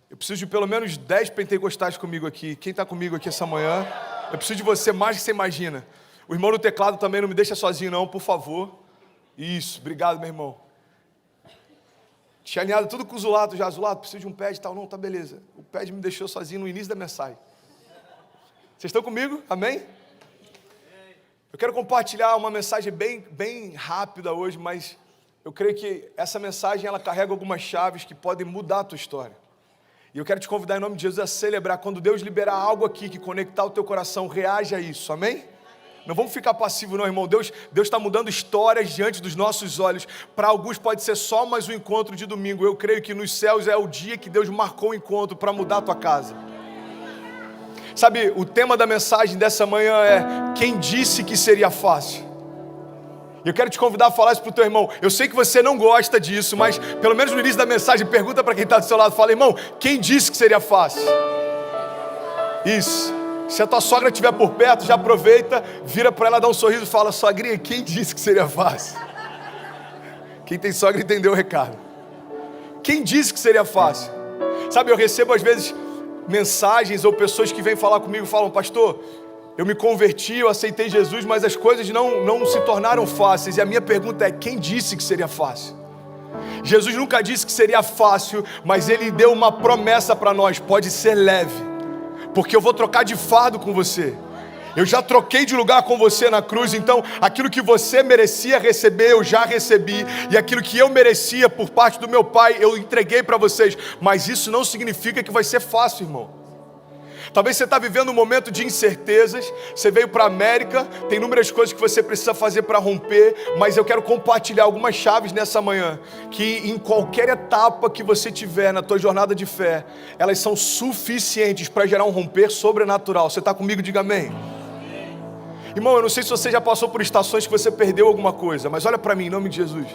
Eu preciso de pelo menos 10 pentecostais comigo aqui. Quem está comigo aqui essa manhã? Eu preciso de você mais do que você imagina. O irmão no teclado também não me deixa sozinho não, por favor. Isso, obrigado, meu irmão. Tinha alinhado tudo com o Zulato já. Zulato, preciso de um pad e tal. Não, tá beleza. O pad me deixou sozinho no início da mensagem. Vocês estão comigo? Amém? Eu quero compartilhar uma mensagem bem rápida hoje, mas eu creio que essa mensagem ela carrega algumas chaves que podem mudar a tua história. E eu quero te convidar em nome de Jesus a celebrar. Quando Deus liberar algo aqui que conectar o teu coração, reage a isso, amém? Não vamos ficar passivos não, irmão. Deus está mudando histórias diante dos nossos olhos. Para alguns pode ser só mais um encontro de domingo. Eu creio que nos céus é o dia que Deus marcou o encontro para mudar a tua casa. Sabe, o tema da mensagem dessa manhã é: quem disse que seria fácil? Eu quero te convidar a falar isso para o teu irmão. Eu sei que você não gosta disso, mas pelo menos no início da mensagem, pergunta para quem está do seu lado. Fala, irmão, quem disse que seria fácil? Isso. Se a tua sogra estiver por perto, já aproveita, vira para ela, dá um sorriso e fala, sogrinha, quem disse que seria fácil? Quem tem sogra entendeu o recado. Quem disse que seria fácil? Sabe, eu recebo às vezes mensagens ou pessoas que vêm falar comigo e falam, pastor, eu me converti, eu aceitei Jesus, mas as coisas não se tornaram fáceis. E a minha pergunta é, quem disse que seria fácil? Jesus nunca disse que seria fácil, mas Ele deu uma promessa para nós, pode ser leve, porque eu vou trocar de fardo com você. Eu já troquei de lugar com você na cruz, então aquilo que você merecia receber, eu já recebi. E aquilo que eu merecia por parte do meu Pai, eu entreguei para vocês. Mas isso não significa que vai ser fácil, irmão. Talvez você está vivendo um momento de incertezas, você veio para a América, tem inúmeras coisas que você precisa fazer para romper, mas eu quero compartilhar algumas chaves nessa manhã, que em qualquer etapa que você tiver na tua jornada de fé, elas são suficientes para gerar um romper sobrenatural. Você está comigo? Diga amém. Irmão, eu não sei se você já passou por estações que você perdeu alguma coisa, mas olha para mim, em nome de Jesus.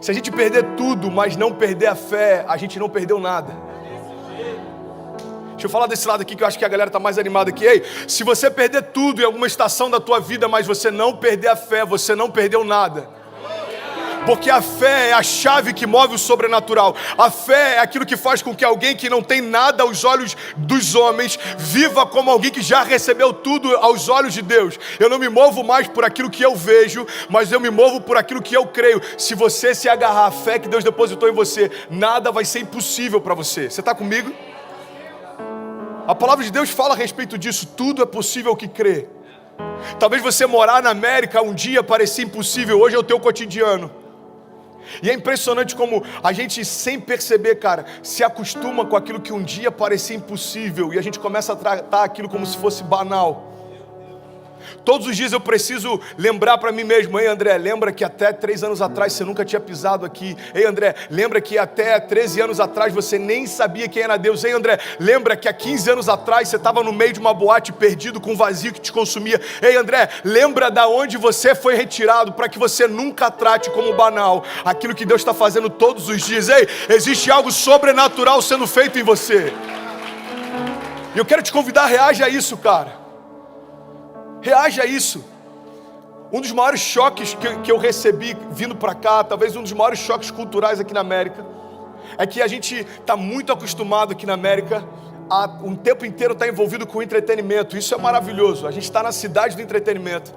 Se a gente perder tudo, mas não perder a fé, a gente não perdeu nada. Deixa eu falar desse lado aqui que eu acho que a galera está mais animada aqui. Ei, se você perder tudo em alguma estação da tua vida, mas você não perder a fé, você não perdeu nada. Porque a fé é a chave que move o sobrenatural. A fé é aquilo que faz com que alguém que não tem nada aos olhos dos homens viva como alguém que já recebeu tudo aos olhos de Deus. Eu não me movo mais por aquilo que eu vejo, mas eu me movo por aquilo que eu creio. Se você se agarrar à fé que Deus depositou em você, nada vai ser impossível para você. Você está comigo? A palavra de Deus fala a respeito disso. Tudo é possível ao que crê. Talvez você morar na América um dia parecia impossível, hoje é o teu cotidiano. E é impressionante como a gente, sem perceber, cara, se acostuma com aquilo que um dia parecia impossível e a gente começa a tratar aquilo como se fosse banal. Todos os dias eu preciso lembrar para mim mesmo, ei André, lembra que até 3 anos atrás você nunca tinha pisado aqui. Ei André, lembra que até 13 anos atrás você nem sabia quem era Deus. Ei André, lembra que há 15 anos atrás você estava no meio de uma boate perdido com um vazio que te consumia. Ei André, lembra da onde você foi retirado para que você nunca trate como banal aquilo que Deus está fazendo todos os dias. Ei, existe algo sobrenatural sendo feito em você. E eu quero te convidar, reage a isso, cara. Reage a isso. Um dos maiores choques que eu recebi vindo para cá, talvez um dos maiores choques culturais aqui na América, é que a gente está muito acostumado aqui na América a um tempo inteiro estar envolvido com entretenimento. Isso é maravilhoso. A gente está na cidade do entretenimento.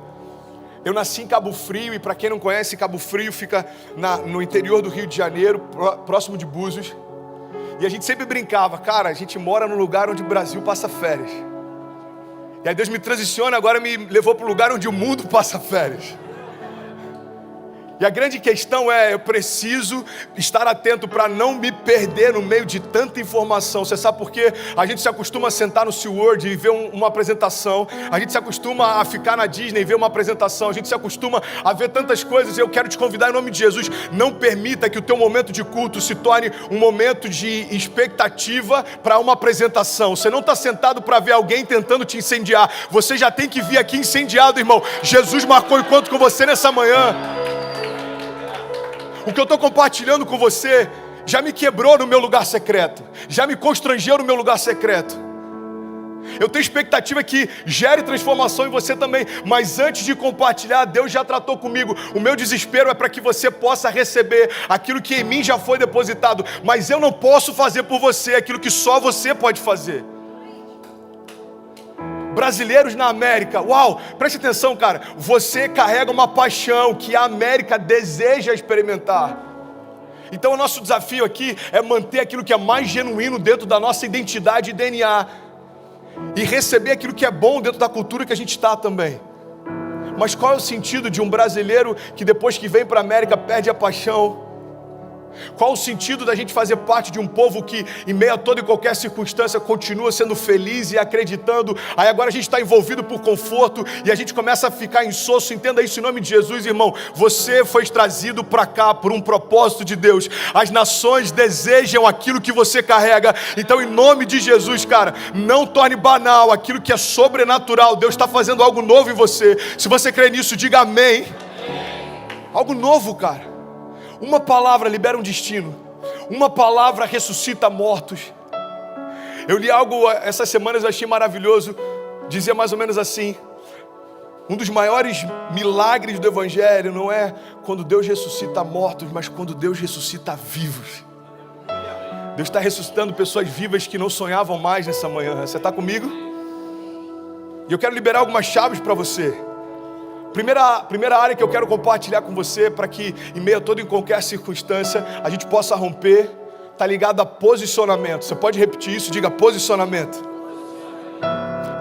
Eu nasci em Cabo Frio e para quem não conhece, Cabo Frio fica no interior do Rio de Janeiro, próximo de Búzios. E a gente sempre brincava, cara, a gente mora num lugar onde o Brasil passa férias. E aí Deus me transiciona, agora me levou para o lugar onde o mundo passa férias. E a grande questão é, eu preciso estar atento para não me perder no meio de tanta informação. Você sabe por quê? A gente se acostuma a sentar no SeaWorld e ver uma apresentação. A gente se acostuma a ficar na Disney e ver uma apresentação. A gente se acostuma a ver tantas coisas. E eu quero te convidar em nome de Jesus, não permita que o teu momento de culto se torne um momento de expectativa para uma apresentação. Você não está sentado para ver alguém tentando te incendiar. Você já tem que vir aqui incendiado, irmão. Jesus marcou encontro com você nessa manhã. O que eu estou compartilhando com você já me quebrou no meu lugar secreto, já me constrangeu no meu lugar secreto. Eu tenho expectativa que gere transformação em você também. Mas antes de compartilhar, Deus já tratou comigo. O meu desespero é para que você possa receber aquilo que em mim já foi depositado. Mas eu não posso fazer por você aquilo que só você pode fazer. Brasileiros na América, uau, preste atenção, cara. Você carrega uma paixão que a América deseja experimentar. Então o nosso desafio aqui é manter aquilo que é mais genuíno dentro da nossa identidade e DNA. E receber aquilo que é bom dentro da cultura que a gente está também. Mas qual é o sentido de um brasileiro que depois que vem para a América perde a paixão? Qual o sentido da gente fazer parte de um povo que em meio a toda e qualquer circunstância continua sendo feliz e acreditando? Aí agora a gente está envolvido por conforto e a gente começa a ficar insosso. Entenda isso em nome de Jesus, irmão. Você foi trazido para cá por um propósito de Deus. As nações desejam aquilo que você carrega. Então em nome de Jesus, cara, não torne banal aquilo que é sobrenatural. Deus está fazendo algo novo em você. Se você crê nisso, diga amém. Algo novo, cara. Uma palavra libera um destino. Uma palavra ressuscita mortos. Eu li algo essas semanas, eu achei maravilhoso. Dizia mais ou menos assim: um dos maiores milagres do Evangelho não é quando Deus ressuscita mortos, mas quando Deus ressuscita vivos. Deus está ressuscitando pessoas vivas que não sonhavam mais nessa manhã. Você está comigo? E eu quero liberar algumas chaves para você. Primeira área que eu quero compartilhar com você, para que em meio a toda e qualquer circunstância a gente possa romper, está ligado a posicionamento. Você pode repetir isso? Diga posicionamento.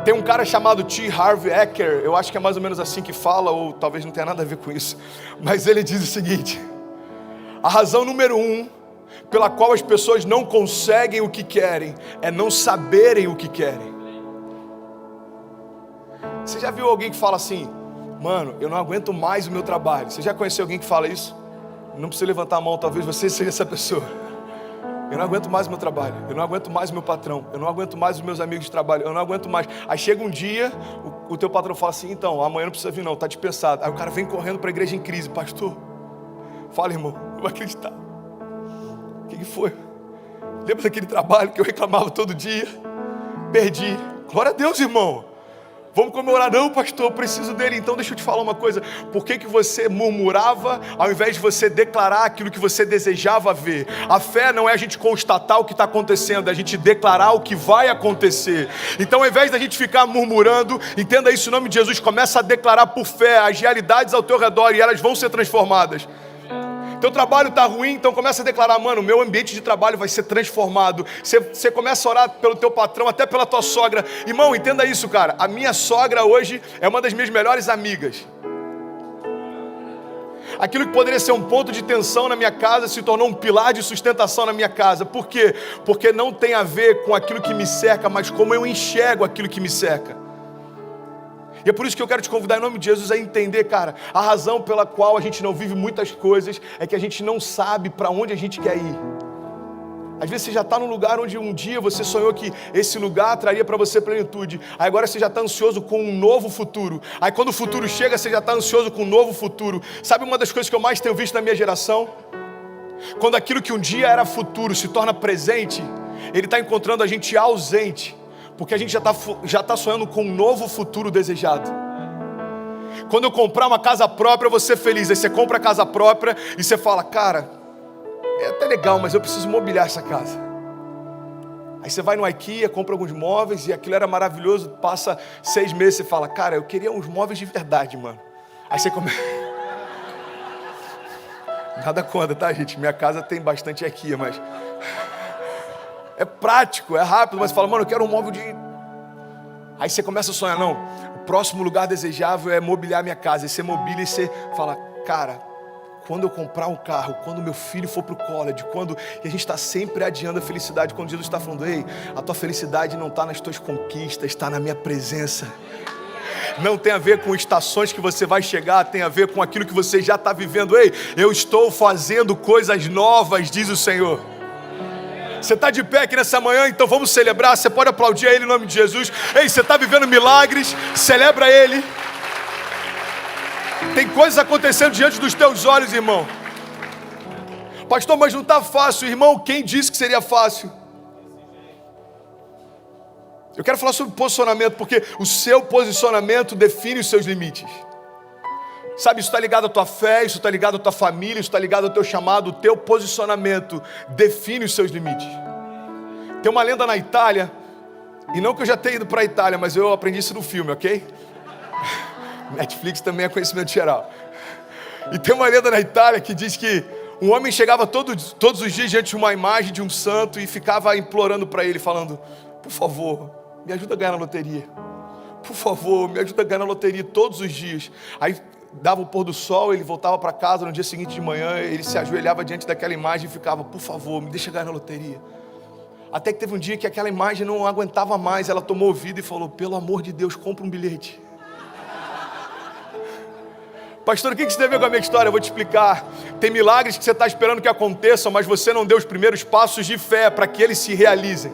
Tem um cara chamado T. Harv Eker, eu acho que é mais ou menos assim que fala, ou talvez não tenha nada a ver com isso, mas ele diz o seguinte: a razão número 1 pela qual as pessoas não conseguem o que querem é não saberem o que querem. Você já viu alguém que fala assim: mano, eu não aguento mais o meu trabalho? Você já conheceu alguém que fala isso? Não precisa levantar a mão, talvez você seja essa pessoa. Eu não aguento mais o meu trabalho, eu não aguento mais o meu patrão, eu não aguento mais os meus amigos de trabalho, eu não aguento mais. Aí chega um dia, o teu patrão fala assim: então, amanhã não precisa vir não, tá dispensado. Aí o cara vem correndo para a igreja em crise: pastor, fala, irmão, não vai acreditar. O que foi? Lembra daquele trabalho que eu reclamava todo dia? Perdi. Glória a Deus, irmão. Vamos comemorar? Não, pastor, eu preciso dele. Então deixa eu te falar uma coisa. Por que você murmurava ao invés de você declarar aquilo que você desejava ver? A fé não é a gente constatar o que está acontecendo, é a gente declarar o que vai acontecer. Então ao invés da gente ficar murmurando, entenda isso em nome de Jesus, começa a declarar por fé as realidades ao teu redor e elas vão ser transformadas. Teu trabalho está ruim, então começa a declarar: mano, meu ambiente de trabalho vai ser transformado. Você começa a orar pelo teu patrão, até pela tua sogra. Irmão, entenda isso, cara. A minha sogra hoje é uma das minhas melhores amigas. Aquilo que poderia ser um ponto de tensão na minha casa se tornou um pilar de sustentação na minha casa. Por quê? Porque não tem a ver com aquilo que me cerca, mas como eu enxergo aquilo que me cerca. E é por isso que eu quero te convidar em nome de Jesus a entender, cara, a razão pela qual a gente não vive muitas coisas é que a gente não sabe para onde a gente quer ir. Às vezes você já está num lugar onde um dia você sonhou que esse lugar traria para você plenitude. Aí agora você já está ansioso com um novo futuro. Aí quando o futuro chega, você já está ansioso com um novo futuro. Sabe uma das coisas que eu mais tenho visto na minha geração? Quando aquilo que um dia era futuro se torna presente, ele está encontrando a gente ausente. Porque a gente já tá sonhando com um novo futuro desejado. Quando eu comprar uma casa própria, eu vou ser feliz. Aí você compra a casa própria e você fala: cara, é até legal, mas eu preciso mobiliar essa casa. Aí você vai no IKEA, compra alguns móveis e aquilo era maravilhoso. Passa 6 meses e você fala: cara, eu queria uns móveis de verdade, mano. Aí você começa... Nada contra, tá, gente? Minha casa tem bastante IKEA, mas... é prático, é rápido, mas você fala: mano, eu quero um móvel de... Aí você começa a sonhar: não, o próximo lugar desejável é mobiliar minha casa. E você mobília e você fala: cara, quando eu comprar um carro, quando meu filho for pro college, E a gente está sempre adiando a felicidade, quando Jesus está falando: ei, a tua felicidade não está nas tuas conquistas, está na minha presença. Não tem a ver com estações que você vai chegar, tem a ver com aquilo que você já está vivendo. Ei, eu estou fazendo coisas novas, diz o Senhor. Você está de pé aqui nessa manhã, então vamos celebrar. Você pode aplaudir a Ele em nome de Jesus. Ei, você está vivendo milagres, celebra Ele. Tem coisas acontecendo diante dos teus olhos, irmão. Pastor, mas não está fácil. Irmão, quem disse que seria fácil? Eu quero falar sobre posicionamento, porque o seu posicionamento define os seus limites. Sabe, isso está ligado à tua fé, isso está ligado à tua família, isso está ligado ao teu chamado. O teu posicionamento define os seus limites. Tem uma lenda na Itália, e não que eu já tenha ido para a Itália, mas eu aprendi isso no filme, ok? Netflix também é conhecimento geral. E tem uma lenda na Itália que diz que um homem chegava todos os dias diante de uma imagem de um santo e ficava implorando para ele, falando: por favor, me ajuda a ganhar na loteria. Por favor, me ajuda a ganhar na loteria todos os dias. Aí dava o pôr do sol, ele voltava para casa no dia seguinte de manhã, ele se ajoelhava diante daquela imagem e ficava: por favor, me deixa ganhar na loteria. Até que teve um dia que aquela imagem não aguentava mais, ela tomou ouvido e falou: pelo amor de Deus, compra um bilhete. Pastor, o que isso tem a ver com a minha história? Eu vou te explicar. Tem milagres que você está esperando que aconteçam, mas você não deu os primeiros passos de fé para que eles se realizem.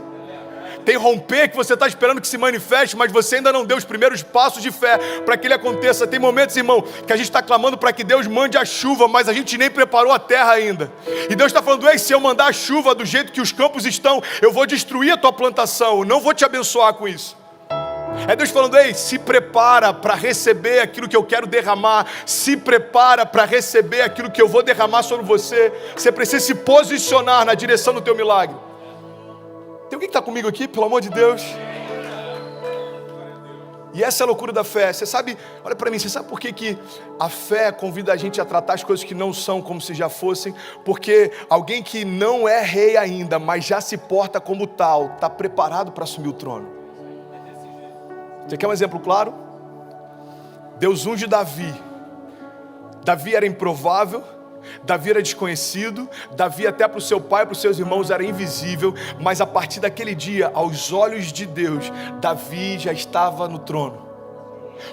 Tem romper que você está esperando que se manifeste, mas você ainda não deu os primeiros passos de fé para que ele aconteça. Tem momentos, irmão, que a gente está clamando para que Deus mande a chuva, mas a gente nem preparou a terra ainda. E Deus está falando: ei, se eu mandar a chuva do jeito que os campos estão, eu vou destruir a tua plantação, eu não vou te abençoar com isso. É Deus falando: ei, se prepara para receber aquilo que eu quero derramar. Se prepara para receber aquilo que eu vou derramar sobre você. Você precisa se posicionar na direção do teu milagre. Tem alguém que está comigo aqui, pelo amor de Deus? E essa é a loucura da fé. Você sabe, olha para mim, você sabe por que a fé convida a gente a tratar as coisas que não são como se já fossem? Porque alguém que não é rei ainda, mas já se porta como tal, está preparado para assumir o trono. Você quer um exemplo claro? Deus unge Davi. Davi era improvável, Davi era desconhecido, Davi até para o seu pai e para os seus irmãos era invisível, mas a partir daquele dia, aos olhos de Deus, Davi já estava no trono.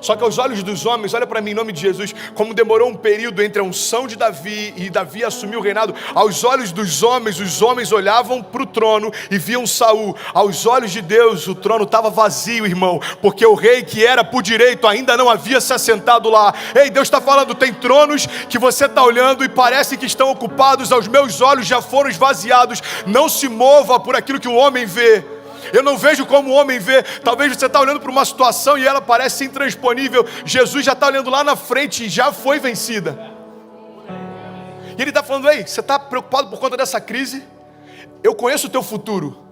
Só que aos olhos dos homens, olha para mim em nome de Jesus, como demorou um período entre a unção de Davi e Davi assumir o reinado, aos olhos dos homens, os homens olhavam para o trono e viam Saul. Aos olhos de Deus, o trono estava vazio, irmão, porque o rei que era por direito ainda não havia se assentado lá. Ei, Deus está falando: tem tronos que você está olhando e parece que estão ocupados, aos meus olhos já foram esvaziados. Não se mova por aquilo que o homem vê. Eu não vejo como o homem vê. Talvez você está olhando para uma situação e ela parece intransponível. Jesus já está olhando lá na frente e já foi vencida. E ele está falando: ei, você está preocupado por conta dessa crise? Eu conheço o teu futuro.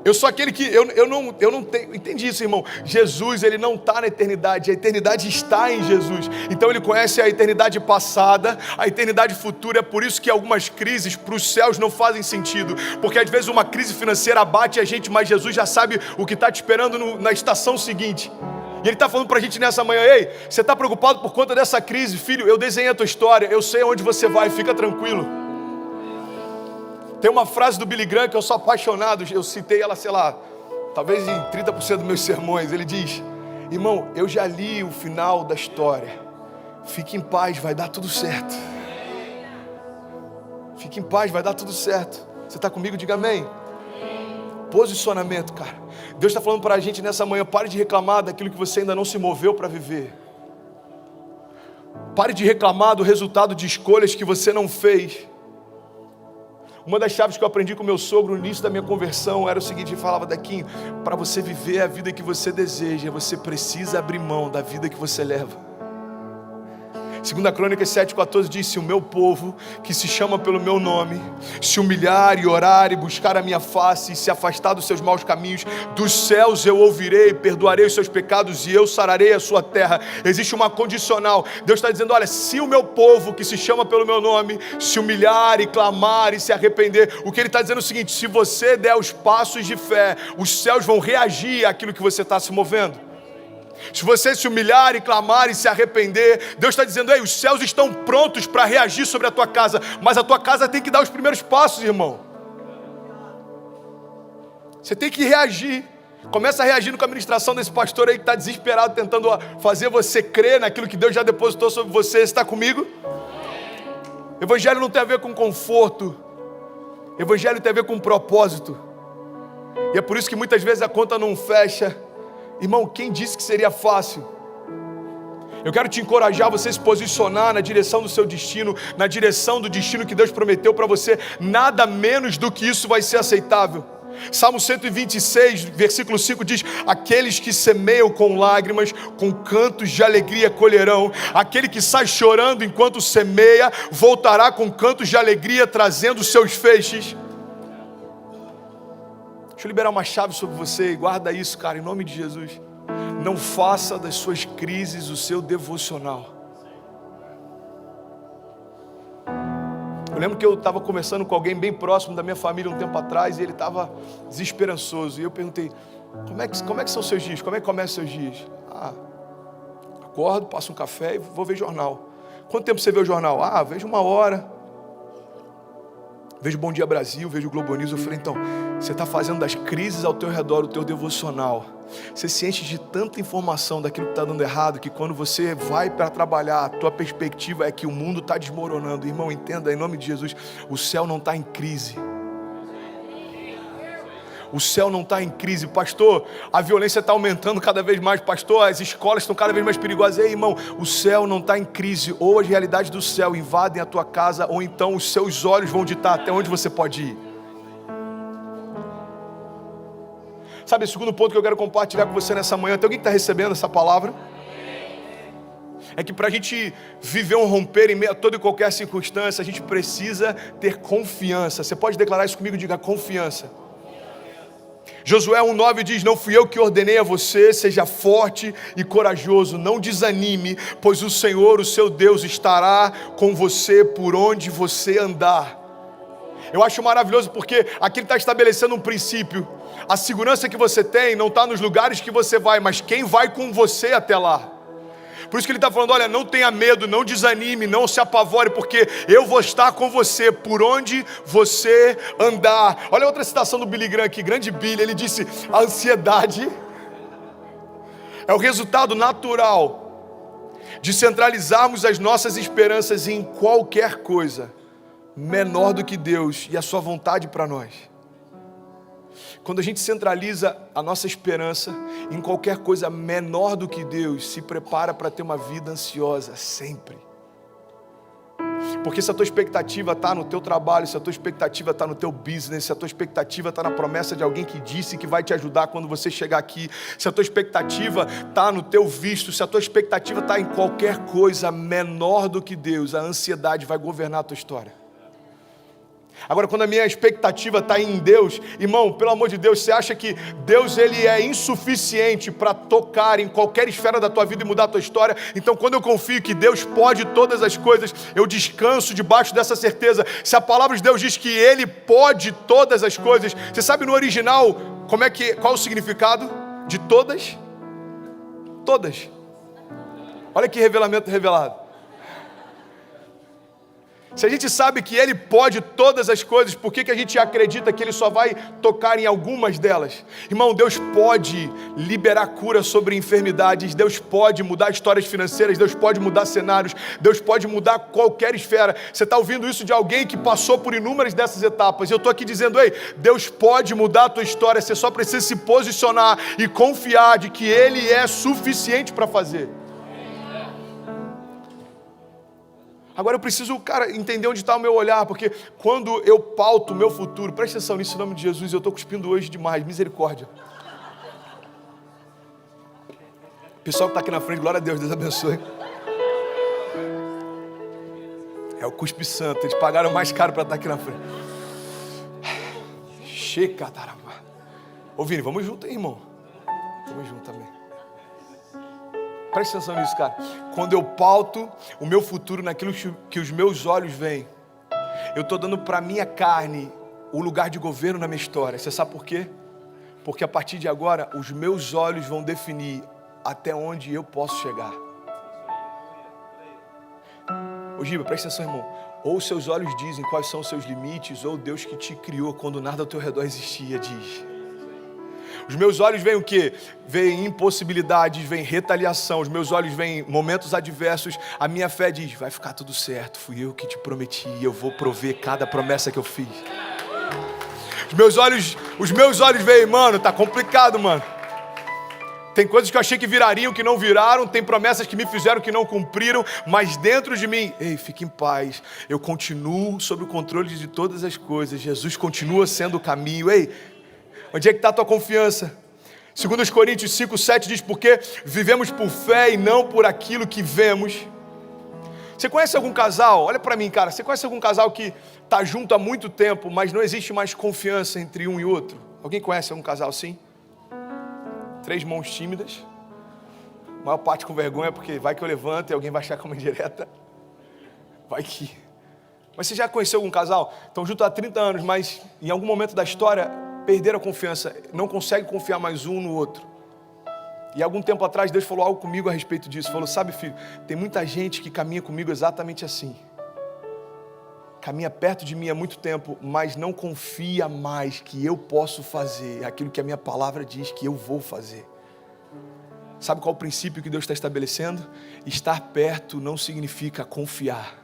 Eu sou aquele que, eu não tenho, entende isso, irmão? Jesus, ele não está na eternidade, a eternidade está em Jesus. Então ele conhece a eternidade passada, a eternidade futura. É por isso que algumas crises para os céus não fazem sentido, porque às vezes uma crise financeira abate a gente, mas Jesus já sabe o que está te esperando na estação seguinte. E ele está falando para a gente nessa manhã: ei, você está preocupado por conta dessa crise? Filho, eu desenhei a tua história, eu sei aonde você vai, fica tranquilo. Tem uma frase do Billy Graham que eu sou apaixonado, eu citei ela, sei lá, talvez em 30% dos meus sermões. Ele diz: irmão, eu já li o final da história, fique em paz, vai dar tudo certo. Fique em paz, vai dar tudo certo. Você está comigo? Diga amém. Posicionamento, cara. Deus está falando para a gente nessa manhã: pare de reclamar daquilo que você ainda não se moveu para viver. Pare de reclamar do resultado de escolhas que você não fez. Uma das chaves que eu aprendi com meu sogro no início da minha conversão era o seguinte: ele falava: Dequinho, para você viver a vida que você deseja, você precisa abrir mão da vida que você leva. 2 Crônicas 7,14 diz: se o meu povo, que se chama pelo meu nome, se humilhar e orar e buscar a minha face e se afastar dos seus maus caminhos, dos céus eu ouvirei, perdoarei os seus pecados e eu sararei a sua terra. Existe uma condicional. Deus está dizendo: olha, se o meu povo, que se chama pelo meu nome, se humilhar e clamar e se arrepender, o que ele está dizendo é o seguinte: se você der os passos de fé, os céus vão reagir àquilo que você está se movendo. Se você se humilhar e clamar e se arrepender, Deus está dizendo: ei, os céus estão prontos para reagir sobre a tua casa, mas a tua casa tem que dar os primeiros passos, irmão. Você tem que reagir. Começa reagindo com a ministração desse pastor aí que está desesperado, tentando fazer você crer naquilo que Deus já depositou sobre você. Você está comigo? Evangelho não tem a ver com conforto. Evangelho tem a ver com propósito. E é por isso que muitas vezes a conta não fecha. Irmão, quem disse que seria fácil? Eu quero te encorajar a você se posicionar na direção do seu destino, na direção do destino que Deus prometeu para você. Nada menos do que isso vai ser aceitável. Salmo 126, versículo 5 diz: aqueles que semeiam com lágrimas, com cantos de alegria colherão. Aquele que sai chorando enquanto semeia, voltará com cantos de alegria, trazendo seus feixes. Deixa eu liberar uma chave sobre você, guarda isso, cara, em nome de Jesus. Não faça das suas crises o seu devocional. Eu lembro que eu estava conversando com alguém bem próximo da minha família um tempo atrás, e ele estava desesperançoso, e eu perguntei: como é que são os seus dias? Como é que começam os seus dias? Acordo, passo um café e vou ver jornal. Quanto tempo você vê o jornal? Vejo 1 hora. Vejo Bom Dia Brasil, vejo Globo News. Eu falei: então, você está fazendo das crises ao teu redor o teu devocional. Você se enche de tanta informação daquilo que está dando errado, que quando você vai para trabalhar, a tua perspectiva é que o mundo está desmoronando. Irmão, entenda, em nome de Jesus, o céu não está em crise. O céu não está em crise. Pastor, a violência está aumentando cada vez mais. Pastor, as escolas estão cada vez mais perigosas. Ei, irmão, o céu não está em crise. Ou as realidades do céu invadem a tua casa, ou então os seus olhos vão ditar até onde você pode ir. Sabe, o segundo ponto que eu quero compartilhar com você nessa manhã, tem alguém que está recebendo essa palavra? É que para a gente viver um romper em meio a toda e qualquer circunstância, a gente precisa ter confiança. Você pode declarar isso comigo? Diga: confiança. Josué 1,9 diz: não fui eu que ordenei a você, seja forte e corajoso, não desanime, pois o Senhor, o seu Deus, estará com você por onde você andar. Eu acho maravilhoso porque aqui ele está estabelecendo um princípio. A segurança que você tem não está nos lugares que você vai, mas quem vai com você até lá. Por isso que ele está falando: olha, não tenha medo, não desanime, não se apavore, porque eu vou estar com você por onde você andar. Olha outra citação do Billy Graham aqui, grande Billy, ele disse: a ansiedade é o resultado natural de centralizarmos as nossas esperanças em qualquer coisa menor do que Deus e a sua vontade para nós. Quando a gente centraliza a nossa esperança em qualquer coisa menor do que Deus, se prepara para ter uma vida ansiosa sempre. Porque se a tua expectativa está no teu trabalho, se a tua expectativa está no teu business, se a tua expectativa está na promessa de alguém que disse que vai te ajudar quando você chegar aqui, se a tua expectativa está no teu visto, se a tua expectativa está em qualquer coisa menor do que Deus, a ansiedade vai governar a tua história. Agora, quando a minha expectativa está em Deus, irmão, pelo amor de Deus, você acha que Deus ele é insuficiente para tocar em qualquer esfera da tua vida e mudar a tua história? Então, quando eu confio que Deus pode todas as coisas, eu descanso debaixo dessa certeza. Se a palavra de Deus diz que Ele pode todas as coisas, você sabe no original qual é o significado de todas? Todas. Olha que revelamento revelado. Se a gente sabe que Ele pode todas as coisas, por que a gente acredita que Ele só vai tocar em algumas delas? Irmão, Deus pode liberar cura sobre enfermidades, Deus pode mudar histórias financeiras, Deus pode mudar cenários, Deus pode mudar qualquer esfera. Você está ouvindo isso de alguém que passou por inúmeras dessas etapas. Eu estou aqui dizendo: ei, Deus pode mudar a tua história, você só precisa se posicionar e confiar de que Ele é suficiente para fazer. Agora eu preciso, entender onde está o meu olhar, porque quando eu pauto o meu futuro, presta atenção nisso em nome de Jesus, eu estou cuspindo hoje demais, misericórdia. O pessoal que está aqui na frente, glória a Deus, Deus abençoe. É o cuspe santo, eles pagaram mais caro para estar aqui na frente. Checa, tarama. Ô Vini, vamos junto aí, irmão. Vamos junto também. Presta atenção nisso, cara. Quando eu pauto o meu futuro naquilo que os meus olhos veem, eu estou dando para a minha carne o lugar de governo na minha história. Você sabe por quê? Porque a partir de agora, os meus olhos vão definir até onde eu posso chegar. Ô Giba, presta atenção, irmão. Ou os seus olhos dizem quais são os seus limites, ou Deus que te criou quando nada ao teu redor existia diz. Os meus olhos veem o quê? Veem impossibilidades, veem retaliação. Os meus olhos veem momentos adversos. A minha fé diz: vai ficar tudo certo. Fui eu que te prometi. Eu vou prover cada promessa que eu fiz. Os meus olhos veem: mano, tá complicado, mano. Tem coisas que eu achei que virariam, que não viraram. Tem promessas que me fizeram, que não cumpriram. Mas dentro de mim, ei, fique em paz. Eu continuo sob o controle de todas as coisas. Jesus continua sendo o caminho. Ei, Onde é que está a tua confiança? 2 Coríntios 5:7 diz, porque vivemos por fé e não por aquilo que vemos. Você conhece algum casal? Olha para mim, cara. Você conhece algum casal que está junto há muito tempo, mas não existe mais confiança entre um e outro? Alguém conhece algum casal assim? 3 mãos tímidas. A maior parte com vergonha, porque vai que eu levanto e alguém vai achar como indireta. Vai que... Mas você já conheceu algum casal? Estão juntos há 30 anos, mas em algum momento da história perderam a confiança. Não conseguem confiar mais um no outro. E algum tempo atrás Deus falou algo comigo a respeito disso. Falou, sabe filho, tem muita gente que caminha comigo exatamente assim. Caminha perto de mim há muito tempo, mas não confia mais que eu posso fazer aquilo que a minha palavra diz que eu vou fazer. Sabe qual é o princípio que Deus está estabelecendo? Estar perto não significa confiar.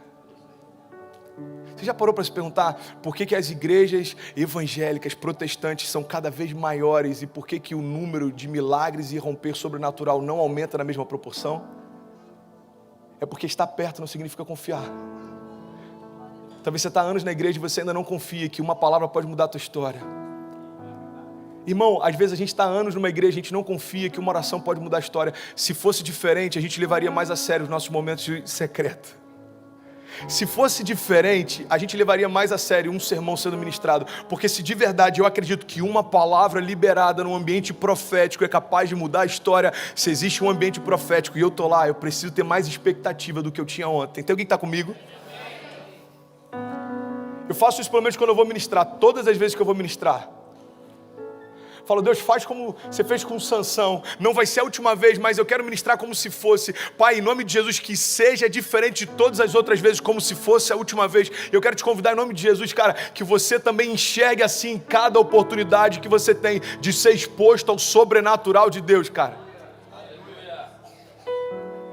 Você já parou para se perguntar por que as igrejas evangélicas, protestantes são cada vez maiores e por que o número de milagres e romper sobrenatural não aumenta na mesma proporção? É porque estar perto não significa confiar. Talvez você está há anos na igreja e você ainda não confia que uma palavra pode mudar a tua história. Irmão, às vezes a gente está há anos numa igreja, a gente não confia que uma oração pode mudar a história. Se fosse diferente, a gente levaria mais a sério os nossos momentos de secreto. Se fosse diferente, a gente levaria mais a sério um sermão sendo ministrado. Porque se de verdade eu acredito que uma palavra liberada num ambiente profético é capaz de mudar a história, se existe um ambiente profético e eu estou lá, eu preciso ter mais expectativa do que eu tinha ontem. Tem alguém que está comigo? Eu faço isso pelo menos quando eu vou ministrar, todas as vezes que eu vou ministrar. Falo, Deus, faz como você fez com Sansão. Não vai ser a última vez, mas eu quero ministrar como se fosse. Pai, em nome de Jesus, que seja diferente de todas as outras vezes, como se fosse a última vez. Eu quero te convidar em nome de Jesus, cara, que você também enxergue assim cada oportunidade que você tem de ser exposto ao sobrenatural de Deus, cara.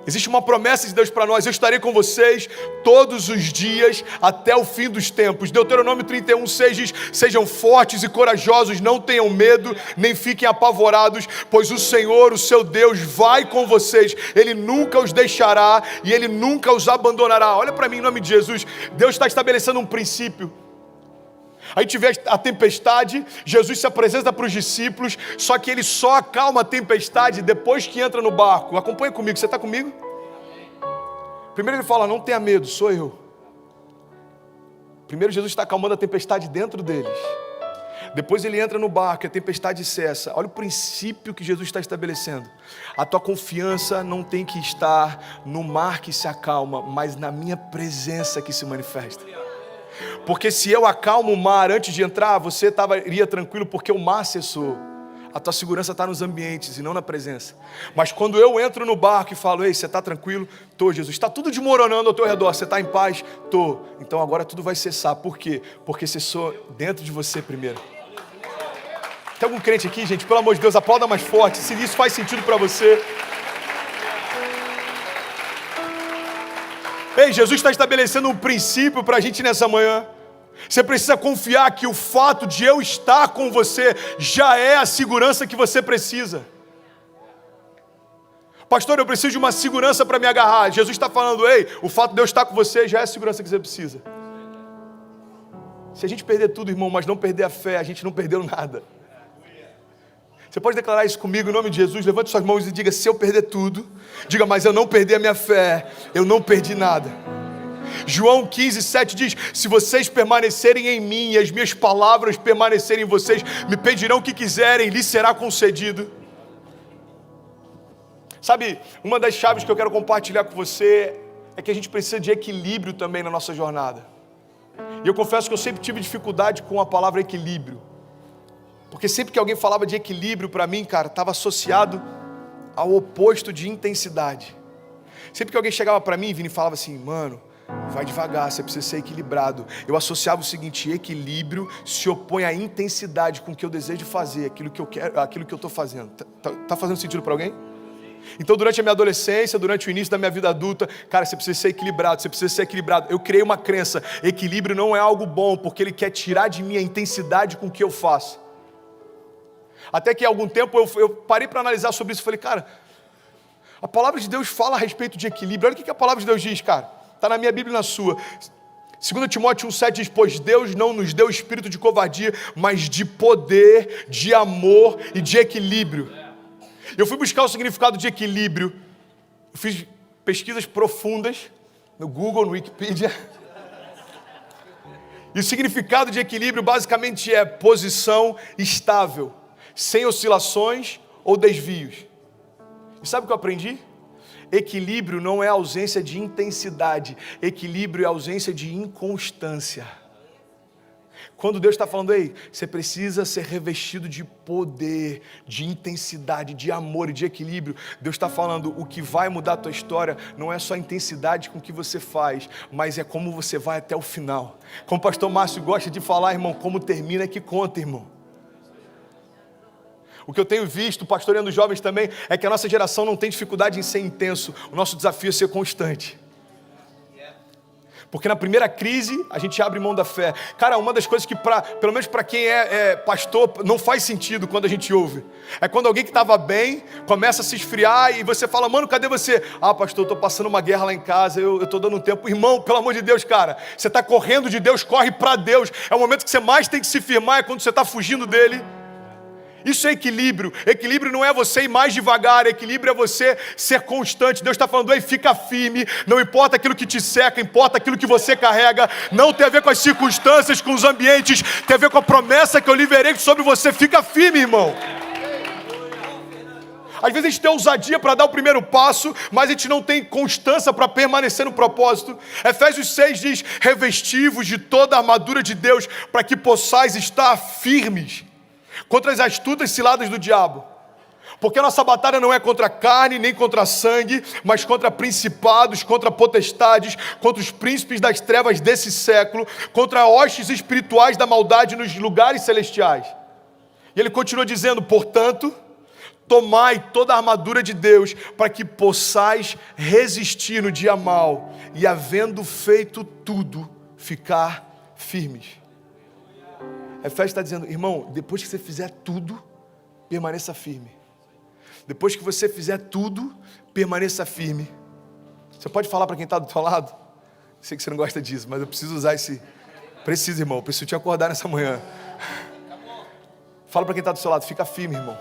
Existe uma promessa de Deus para nós, eu estarei com vocês todos os dias até o fim dos tempos. Deuteronômio 31:6 diz, sejam fortes e corajosos, não tenham medo, nem fiquem apavorados, pois o Senhor, o seu Deus, vai com vocês. Ele nunca os deixará e Ele nunca os abandonará. Olha para mim em nome de Jesus, Deus está estabelecendo um princípio. Aí tiver a tempestade, Jesus se apresenta para os discípulos, só que ele só acalma a tempestade depois que entra no barco. Acompanha comigo, você está comigo? Primeiro ele fala, não tenha medo, sou eu. Primeiro Jesus está acalmando a tempestade dentro deles. Depois ele entra no barco e a tempestade cessa. Olha o princípio que Jesus está estabelecendo. A tua confiança não tem que estar no mar que se acalma, mas na minha presença que se manifesta. Porque se eu acalmo o mar antes de entrar, você iria tranquilo porque o mar cessou. A tua segurança está nos ambientes e não na presença. Mas quando eu entro no barco e falo, ei, você está tranquilo? Tô, Jesus. Está tudo desmoronando ao teu redor, você está em paz? Tô. Então agora tudo vai cessar. Por quê? Porque cessou dentro de você primeiro. Tem algum crente aqui, gente? Pelo amor de Deus, aplauda mais forte. Se isso faz sentido para você. Ei, Jesus está estabelecendo um princípio para a gente nessa manhã. Você precisa confiar que o fato de eu estar com você já é a segurança que você precisa. Pastor, eu preciso de uma segurança para me agarrar. Jesus está falando, ei, o fato de eu estar com você já é a segurança que você precisa. Se a gente perder tudo, irmão, mas não perder a fé, a gente não perdeu nada. Você pode declarar isso comigo em nome de Jesus? Levante suas mãos e diga, se eu perder tudo, diga, mas eu não perdi a minha fé, eu não perdi nada. João 15:7 diz, se vocês permanecerem em mim e as minhas palavras permanecerem em vocês, me pedirão o que quiserem, lhes será concedido. Sabe, uma das chaves que eu quero compartilhar com você é que a gente precisa de equilíbrio também na nossa jornada. E eu confesso que eu sempre tive dificuldade com a palavra equilíbrio. Porque sempre que alguém falava de equilíbrio para mim, cara, estava associado ao oposto de intensidade. Sempre que alguém chegava para mim, Vini, falava assim, mano, vai devagar, você precisa ser equilibrado. Eu associava o seguinte, equilíbrio se opõe à intensidade com que eu desejo fazer, aquilo que eu quero, aquilo que eu estou fazendo. Tá fazendo sentido para alguém? Então durante a minha adolescência, durante o início da minha vida adulta, cara, você precisa ser equilibrado, você precisa ser equilibrado. Eu criei uma crença, equilíbrio não é algo bom, porque ele quer tirar de mim a intensidade com que eu faço. Até que há algum tempo eu parei para analisar sobre isso e falei, cara, a palavra de Deus fala a respeito de equilíbrio. Olha o que a palavra de Deus diz, cara. Está na minha Bíblia e na sua. 2 Timóteo 1,7 diz, pois Deus não nos deu espírito de covardia, mas de poder, de amor e de equilíbrio. Eu fui buscar o significado de equilíbrio. Eu fiz pesquisas profundas no Google, no Wikipedia. E o significado de equilíbrio basicamente é posição estável, sem oscilações ou desvios. E sabe o que eu aprendi? Equilíbrio não é ausência de intensidade, equilíbrio é ausência de inconstância. Quando Deus está falando, ei, você precisa ser revestido de poder, de intensidade, de amor e de equilíbrio. Deus está falando, o que vai mudar a tua história não é só a intensidade com que você faz, mas é como você vai até o final. Como o pastor Márcio gosta de falar, irmão, como termina é que conta, irmão. O que eu tenho visto, pastoreando jovens também, é que a nossa geração não tem dificuldade em ser intenso. O nosso desafio é ser constante. Porque na primeira crise, a gente abre mão da fé. Cara, uma das coisas que, pelo menos para quem é pastor, não faz sentido quando a gente ouve. É quando alguém que estava bem, começa a se esfriar e você fala, mano, cadê você? Ah, pastor, eu estou passando uma guerra lá em casa, eu estou dando um tempo. Irmão, pelo amor de Deus, cara, você está correndo de Deus, corre para Deus. É o momento que você mais tem que se firmar, é quando você está fugindo dele. Isso é equilíbrio. Equilíbrio não é você ir mais devagar, equilíbrio é você ser constante. Deus está falando, ei, fica firme, não importa aquilo que te seca, importa aquilo que você carrega. Não tem a ver com as circunstâncias, com os ambientes, tem a ver com a promessa que eu liberei sobre você. Fica firme, irmão. Às vezes a gente tem ousadia para dar o primeiro passo, mas a gente não tem constância para permanecer no propósito. Efésios 6 diz, revestivos de toda a armadura de Deus, para que possais estar firmes contra as astutas ciladas do diabo. Porque a nossa batalha não é contra a carne, nem contra sangue, mas contra principados, contra potestades, contra os príncipes das trevas desse século, contra hostes espirituais da maldade nos lugares celestiais. E ele continua dizendo, portanto, tomai toda a armadura de Deus, para que possais resistir no dia mau, e havendo feito tudo, ficar firmes. Efésios está dizendo, irmão, depois que você fizer tudo, permaneça firme. Depois que você fizer tudo, permaneça firme. Você pode falar para quem está do teu lado? Sei que você não gosta disso, mas eu preciso usar esse... Preciso, irmão, eu preciso te acordar nessa manhã. Fala para quem está do seu lado, fica firme, irmão.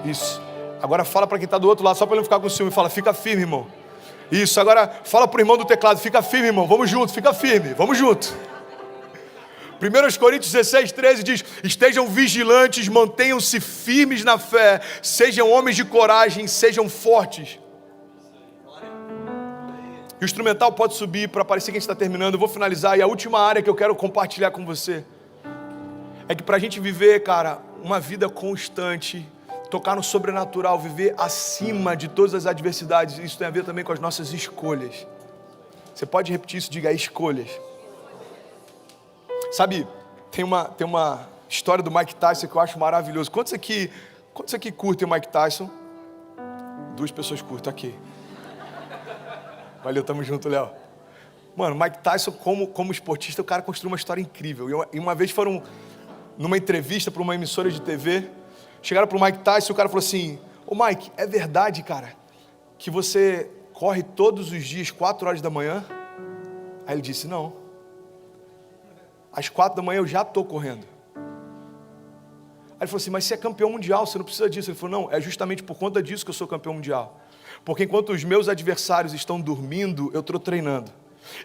Isso. Agora fala para quem está do outro lado, só para ele não ficar com ciúme. Fala, fica firme, irmão. Isso. Agora fala para o irmão do teclado, fica firme, irmão. Vamos junto, fica firme, vamos junto. 1 Coríntios 16, 13 diz, estejam vigilantes, mantenham-se firmes na fé, sejam homens de coragem, sejam fortes. E o instrumental pode subir para parecer que a gente está terminando, eu vou finalizar. E a última área que eu quero compartilhar com você é que para a gente viver, cara, uma vida constante, tocar no sobrenatural, viver acima de todas as adversidades, isso tem a ver também com as nossas escolhas. Você pode repetir isso, diga escolhas. Sabe, tem uma história do Mike Tyson que eu acho maravilhoso. Quantos aqui curtem o Mike Tyson? 2 pessoas curtem, aqui. Valeu, tamo junto, Léo. Mano, Mike Tyson, como esportista, o cara construiu uma história incrível. E uma vez foram numa entrevista para uma emissora de TV, chegaram para o Mike Tyson e o cara falou assim, ô Mike, é verdade, cara, que você corre todos os dias 4 horas da manhã? Aí ele disse, não. Às 4 da manhã eu já estou correndo. Aí ele falou assim, mas você é campeão mundial, você não precisa disso. Ele falou, não, é justamente por conta disso que eu sou campeão mundial. Porque enquanto os meus adversários estão dormindo, eu estou treinando.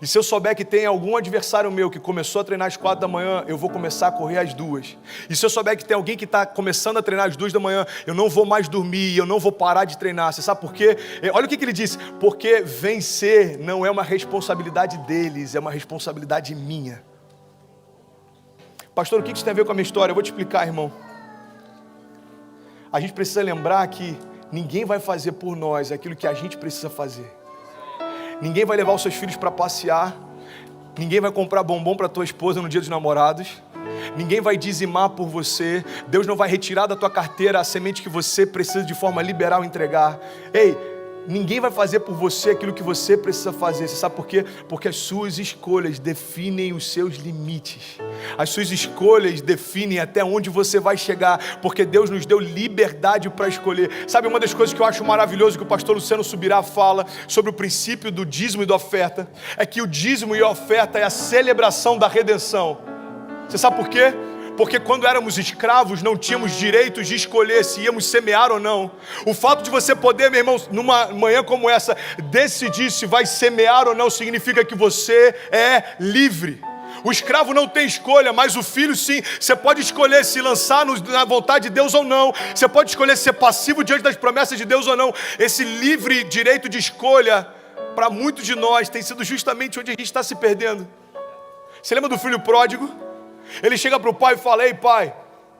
E se eu souber que tem algum adversário meu que começou a treinar às 4 da manhã, eu vou começar a correr às 2. E se eu souber que tem alguém que está começando a treinar às 2 da manhã, eu não vou mais dormir, eu não vou parar de treinar. Você sabe por quê? Olha o que ele disse. Porque vencer não é uma responsabilidade deles, é uma responsabilidade minha. Pastor, o que isso tem a ver com a minha história? Eu vou te explicar, irmão. A gente precisa lembrar que ninguém vai fazer por nós aquilo que a gente precisa fazer. Ninguém vai levar os seus filhos para passear. Ninguém vai comprar bombom para tua esposa no dia dos namorados. Ninguém vai dizimar por você. Deus não vai retirar da tua carteira a semente que você precisa de forma liberal entregar. Ei, Ninguém vai fazer por você aquilo que você precisa fazer. Você sabe por quê? Porque as suas escolhas definem os seus limites. As suas escolhas definem até onde você vai chegar. Porque Deus nos deu liberdade para escolher. Sabe, uma das coisas que eu acho maravilhoso que o pastor Luciano Subirá fala sobre o princípio do dízimo e da oferta, é que o dízimo e a oferta é a celebração da redenção. Você sabe por quê? Porque quando éramos escravos, não tínhamos direito de escolher se íamos semear ou não. O fato de você poder, meu irmão, numa manhã como essa, decidir se vai semear ou não, significa que você é livre. O escravo não tem escolha, mas o filho sim. Você pode escolher se lançar na vontade de Deus ou não. Você pode escolher ser passivo diante das promessas de Deus ou não. Esse livre direito de escolha, para muitos de nós, tem sido justamente onde a gente está se perdendo. Você lembra do filho pródigo? Ele chega para o pai e fala: ei pai,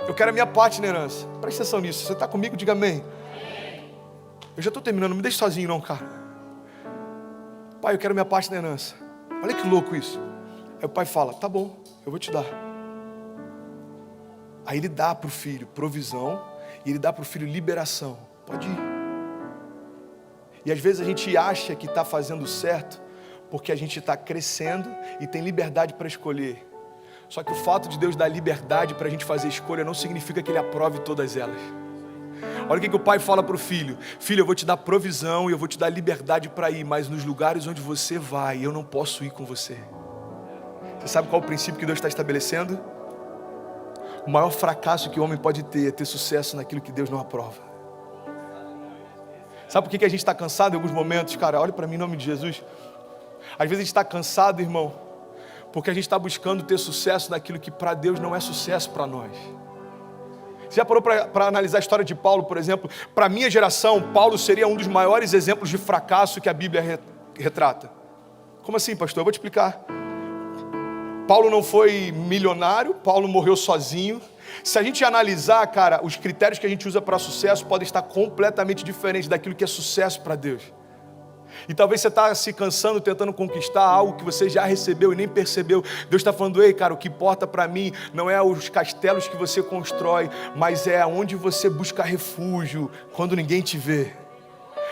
eu quero a minha parte na herança. Presta atenção nisso, você está comigo? Diga amém. Eu já estou terminando, não me deixe sozinho não, cara. Pai, eu quero a minha parte na herança. Olha que louco isso. Aí o pai fala: tá bom, eu vou te dar. Aí ele dá para o filho provisão e ele dá para o filho liberação. Pode ir. E às vezes a gente acha que está fazendo certo porque a gente está crescendo e tem liberdade para escolher. Só que o fato de Deus dar liberdade para a gente fazer escolha não significa que Ele aprove todas elas. Olha o que o pai fala para o filho: filho, eu vou te dar provisão e eu vou te dar liberdade para ir, mas nos lugares onde você vai, eu não posso ir com você. Você sabe qual é o princípio que Deus está estabelecendo? O maior fracasso que o homem pode ter é ter sucesso naquilo que Deus não aprova. Sabe por que a gente está cansado em alguns momentos? Cara, olha para mim em nome de Jesus. Às vezes a gente está cansado, irmão, porque a gente está buscando ter sucesso naquilo que para Deus não é sucesso para nós. Você já parou para analisar a história de Paulo, por exemplo? Para a minha geração, Paulo seria um dos maiores exemplos de fracasso que a Bíblia retrata. Como assim, pastor? Eu vou te explicar. Paulo não foi milionário, Paulo morreu sozinho. Se a gente analisar, cara, os critérios que a gente usa para sucesso podem estar completamente diferentes daquilo que é sucesso para Deus. E talvez você está se cansando, tentando conquistar algo que você já recebeu e nem percebeu. Deus está falando: ei, cara, o que importa para mim não é os castelos que você constrói, mas é onde você busca refúgio quando ninguém te vê.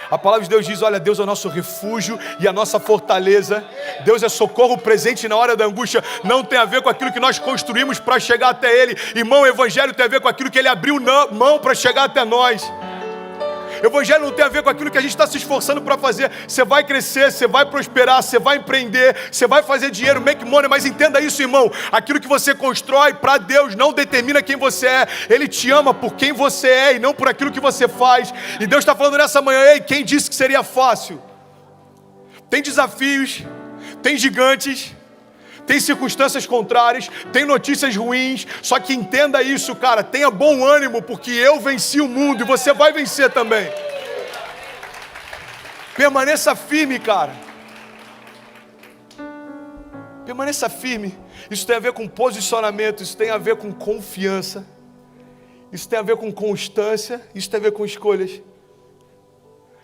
A palavra de Deus diz: olha, Deus é o nosso refúgio e a nossa fortaleza. Deus é socorro presente na hora da angústia. Não tem a ver com aquilo que nós construímos para chegar até Ele. Irmão, o evangelho tem a ver com aquilo que Ele abriu mão para chegar até nós. O evangelho não tem a ver com aquilo que a gente está se esforçando para fazer. Você vai crescer, você vai prosperar, você vai empreender, você vai fazer dinheiro, make money, mas entenda isso, irmão: aquilo que você constrói para Deus não determina quem você é. Ele te ama por quem você é e não por aquilo que você faz. E Deus está falando nessa manhã: ei, quem disse que seria fácil? Tem desafios, tem gigantes, tem circunstâncias contrárias, tem notícias ruins, só que entenda isso, cara, tenha bom ânimo, porque eu venci o mundo e você vai vencer também. Permaneça firme, cara. Permaneça firme. Isso tem a ver com posicionamento, isso tem a ver com confiança, isso tem a ver com constância, isso tem a ver com escolhas.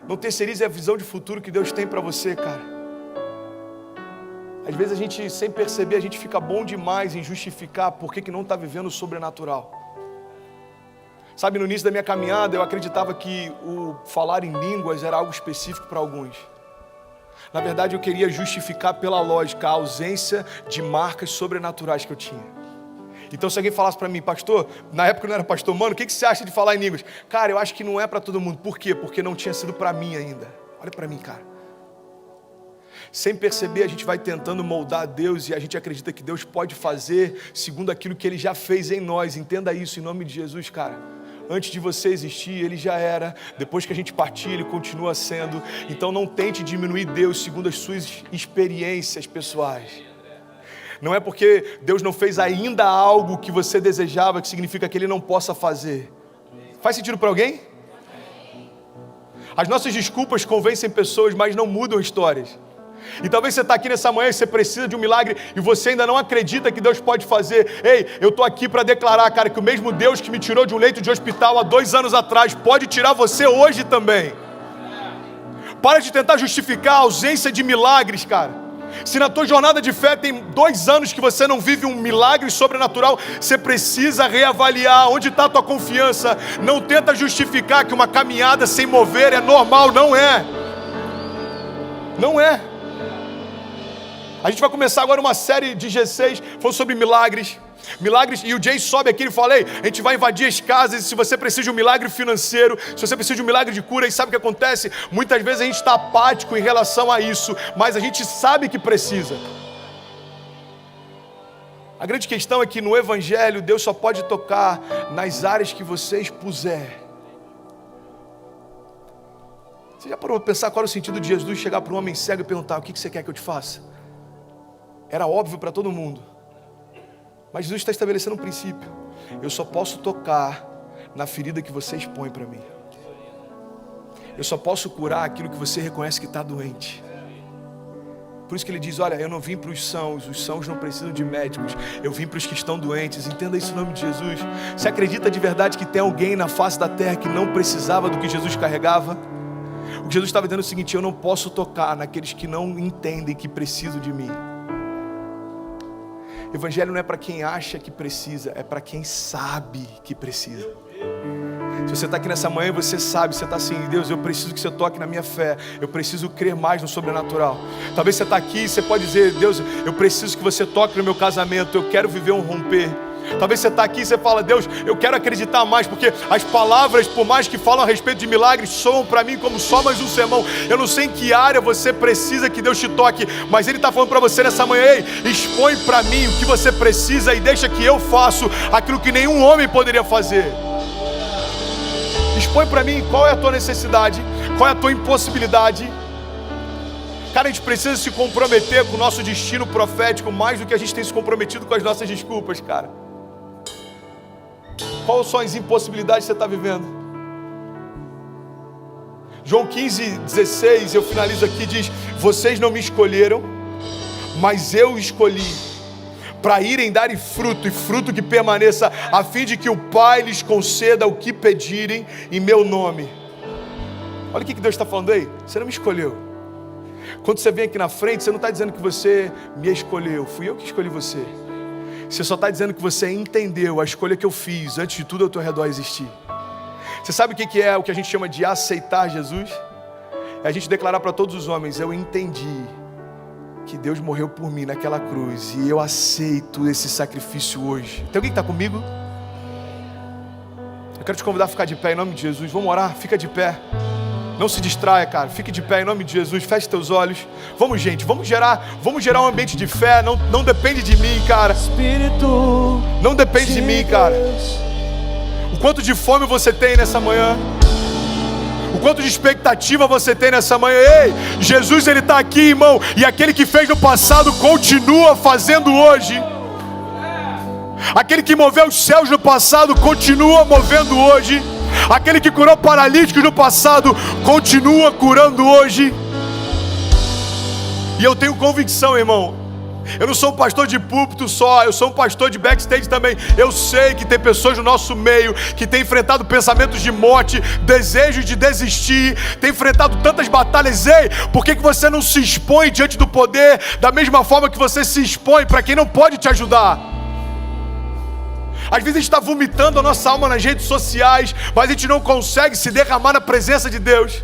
Não terceirize a visão de futuro que Deus tem para você, cara. Às vezes a gente, sem perceber, a gente fica bom demais em justificar por que não está vivendo o sobrenatural. Sabe, no início da minha caminhada, eu acreditava que o falar em línguas era algo específico para alguns. Na verdade, eu queria justificar pela lógica a ausência de marcas sobrenaturais que eu tinha. Então, se alguém falasse para mim: pastor, na época eu não era pastor, mano, o que você acha de falar em línguas? Cara, eu acho que não é para todo mundo. Por quê? Porque não tinha sido para mim ainda. Olha para mim, cara. Sem perceber, a gente vai tentando moldar Deus e a gente acredita que Deus pode fazer segundo aquilo que Ele já fez em nós. Entenda isso em nome de Jesus, cara. Antes de você existir, Ele já era. Depois que a gente partir, Ele continua sendo. Então não tente diminuir Deus segundo as suas experiências pessoais. Não é porque Deus não fez ainda algo que você desejava que significa que Ele não possa fazer. Faz sentido para alguém? As nossas desculpas convencem pessoas, mas não mudam histórias. E talvez você está aqui nessa manhã e você precisa de um milagre e você ainda não acredita que Deus pode fazer. Ei, eu estou aqui para declarar, cara, que o mesmo Deus que me tirou de um leito de hospital há 2 anos atrás pode tirar você hoje também. Para de tentar justificar a ausência de milagres, cara. Se na tua jornada de fé tem 2 anos que você não vive um milagre sobrenatural, você precisa reavaliar onde está a tua confiança. Não tenta justificar que uma caminhada sem mover é normal, não é. Não é. A gente vai começar agora uma série de G6 falando sobre milagres. Milagres, e o Jay sobe aqui e fala: ei, a gente vai invadir as casas. E se você precisa de um milagre financeiro, se você precisa de um milagre de cura, e sabe o que acontece? Muitas vezes a gente está apático em relação a isso, mas a gente sabe que precisa. A grande questão é que no Evangelho Deus só pode tocar nas áreas que você expuser. Você já parou para pensar qual era o sentido de Jesus chegar para um homem cego e perguntar: o que você quer que eu te faça? Era óbvio para todo mundo. Mas Jesus está estabelecendo um princípio: eu só posso tocar na ferida que você expõe para mim. Eu só posso curar aquilo que você reconhece que está doente. Por isso que ele diz: olha, eu não vim para os sãos não precisam de médicos, eu vim para os que estão doentes. Entenda isso em nome de Jesus. Você acredita de verdade que tem alguém na face da terra que não precisava do que Jesus carregava? O que Jesus estava dizendo é o seguinte: eu não posso tocar naqueles que não entendem que precisam de mim. Evangelho não é para quem acha que precisa, é para quem sabe que precisa. Se você está aqui nessa manhã e você sabe, você está assim: Deus, eu preciso que você toque na minha fé, eu preciso crer mais no sobrenatural. Talvez você está aqui e você pode dizer: Deus, eu preciso que você toque no meu casamento, eu quero viver um romper. Talvez você está aqui e você fala: Deus, eu quero acreditar mais, porque as palavras, por mais que falam a respeito de milagres, soam para mim como só mais um sermão. Eu não sei em que área você precisa que Deus te toque, mas Ele está falando para você nessa manhã: ei, expõe para mim o que você precisa e deixa que eu faço aquilo que nenhum homem poderia fazer. Expõe para mim qual é a tua necessidade, qual é a tua impossibilidade. Cara, a gente precisa se comprometer com o nosso destino profético mais do que a gente tem se comprometido com as nossas desculpas, cara. Quais são as impossibilidades que você está vivendo? João 15:16, eu finalizo aqui, diz: vocês não me escolheram, mas eu escolhi, para irem dar fruto, e fruto que permaneça, a fim de que o Pai lhes conceda o que pedirem em meu nome. Olha o que Deus está falando aí. Você não me escolheu. Quando você vem aqui na frente, você não está dizendo que você me escolheu, fui eu que escolhi você. Você só está dizendo que você entendeu a escolha que eu fiz antes de tudo ao teu redor existir. Você sabe o que é o que a gente chama de aceitar Jesus? É a gente declarar para todos os homens: eu entendi que Deus morreu por mim naquela cruz, e eu aceito esse sacrifício hoje. Tem alguém que está comigo? Eu quero te convidar a ficar de pé em nome de Jesus. Vamos orar? Fica de pé. Não se distraia, cara. Fique de pé em nome de Jesus. Feche teus olhos. Vamos, gente. Vamos gerar um ambiente de fé. Não depende de mim, cara. Não depende de mim, cara. O quanto de fome você tem nessa manhã? O quanto de expectativa você tem nessa manhã? Ei, Jesus, Ele está aqui, irmão. E aquele que fez no passado continua fazendo hoje. Aquele que moveu os céus no passado continua movendo hoje. Aquele que curou paralíticos no passado continua curando hoje. E eu tenho convicção, irmão, eu não sou um pastor de púlpito só, eu sou um pastor de backstage também. Eu sei que tem pessoas no nosso meio que têm enfrentado pensamentos de morte, desejos de desistir, têm enfrentado tantas batalhas. Ei, por que você não se expõe diante do poder da mesma forma que você se expõe para quem não pode te ajudar? Às vezes a gente está vomitando a nossa alma nas redes sociais, mas a gente não consegue se derramar na presença de Deus.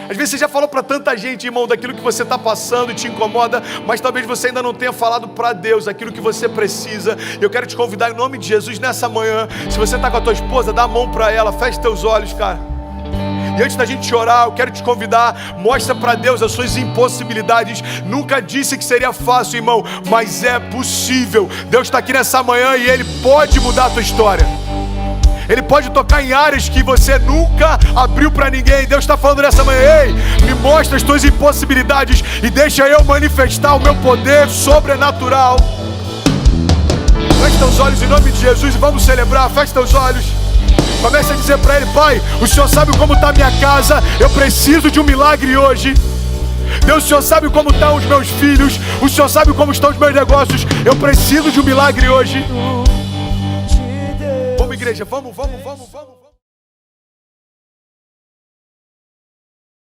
Às vezes você já falou para tanta gente, irmão, daquilo que você está passando e te incomoda, mas talvez você ainda não tenha falado para Deus aquilo que você precisa. Eu quero te convidar em nome de Jesus nessa manhã. Se você está com a tua esposa, dá a mão para ela, feche teus olhos, cara. E antes da gente orar, eu quero te convidar, mostra para Deus as suas impossibilidades. Nunca disse que seria fácil, irmão, mas é possível. Deus está aqui nessa manhã e Ele pode mudar a tua história. Ele pode tocar em áreas que você nunca abriu para ninguém. Deus está falando nessa manhã: ei, me mostra as tuas impossibilidades e deixa eu manifestar o meu poder sobrenatural. Feche teus olhos em nome de Jesus e vamos celebrar. Feche teus olhos. Comece a dizer para Ele: Pai, o Senhor sabe como está a minha casa, eu preciso de um milagre hoje. Deus, o Senhor sabe como estão os meus filhos, o Senhor sabe como estão os meus negócios, eu preciso de um milagre hoje. Vamos, igreja, vamos.